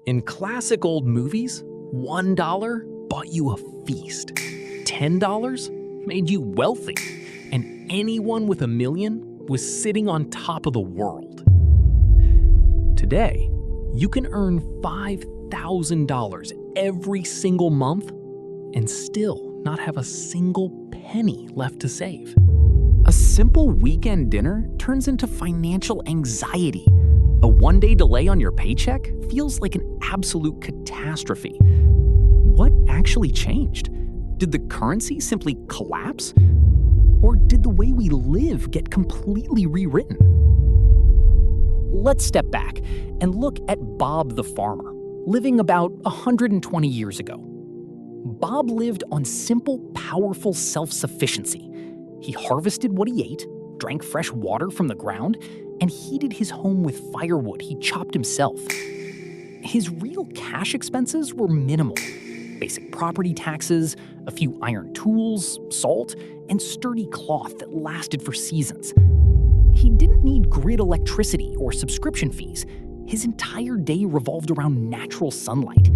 In classic old movies, $1 bought you a feast. $10 made you wealthy. And anyone with $1 million was sitting on top of the world. Today, you can earn $5,000 every single month and still not have a single penny left to save. A simple weekend dinner turns into financial anxiety. A one-day delay on your paycheck feels like an absolute catastrophe. What actually changed? Did the currency simply collapse? Or did the way we live get completely rewritten? Let's step back and look at Bob the farmer, living about 120 years ago. Bob lived on simple, powerful self-sufficiency. He harvested what he ate, drank fresh water from the ground, and heated his home with firewood he chopped himself. His real cash expenses were minimal. Basic property taxes, a few iron tools, salt, and sturdy cloth that lasted for seasons. He didn't need grid electricity or subscription fees. His entire day revolved around natural sunlight.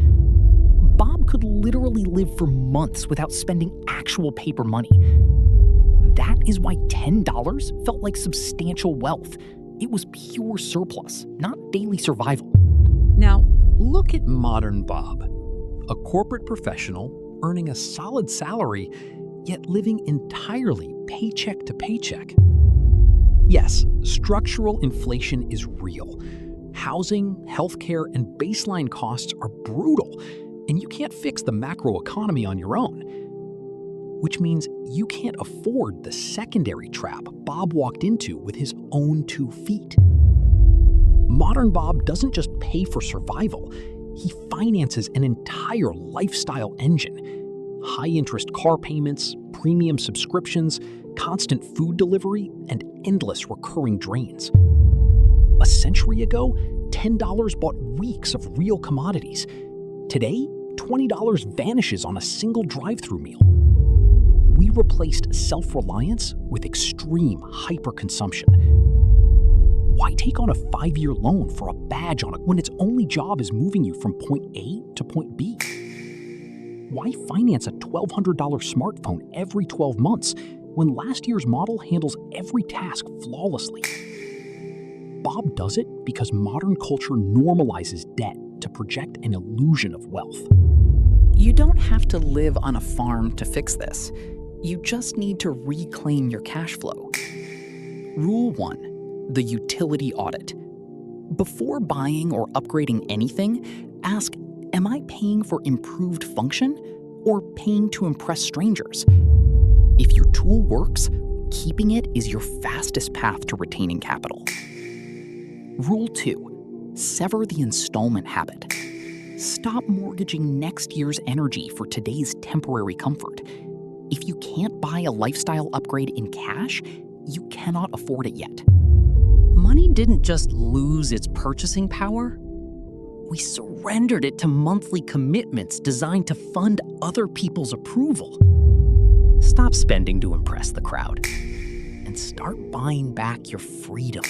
Bob could literally live for months without spending actual paper money. That is why $10 felt like substantial wealth. It was pure surplus, not daily survival. Now, look at modern Bob, a corporate professional earning a solid salary, yet living entirely paycheck to paycheck. Yes, structural inflation is real. Housing, healthcare, and baseline costs are brutal, and you can't fix the macroeconomy on your own. Which means you can't afford the secondary trap Bob walked into with his own 2 feet. Modern Bob doesn't just pay for survival, he finances an entire lifestyle engine. High-interest car payments, premium subscriptions, constant food delivery, and endless recurring drains. A century ago, $10 bought weeks of real commodities. Today, $20 vanishes on a single drive-thru meal. We replaced self-reliance with extreme hyper-consumption. Why take on a 5-year loan for a badge on it when its only job is moving you from point A to point B? Why finance a $1,200 smartphone every 12 months when last year's model handles every task flawlessly? Bob does it because modern culture normalizes debt to project an illusion of wealth. You don't have to live on a farm to fix this. You just need to reclaim your cash flow. Rule 1, the utility audit. Before buying or upgrading anything, ask, am I paying for improved function or paying to impress strangers? If your tool works, keeping it is your fastest path to retaining capital. Rule 2, sever the installment habit. Stop mortgaging next year's energy for today's temporary comfort. If you can't buy a lifestyle upgrade in cash, you cannot afford it yet. Money didn't just lose its purchasing power. We surrendered it to monthly commitments designed to fund other people's approval. Stop spending to impress the crowd and start buying back your freedom.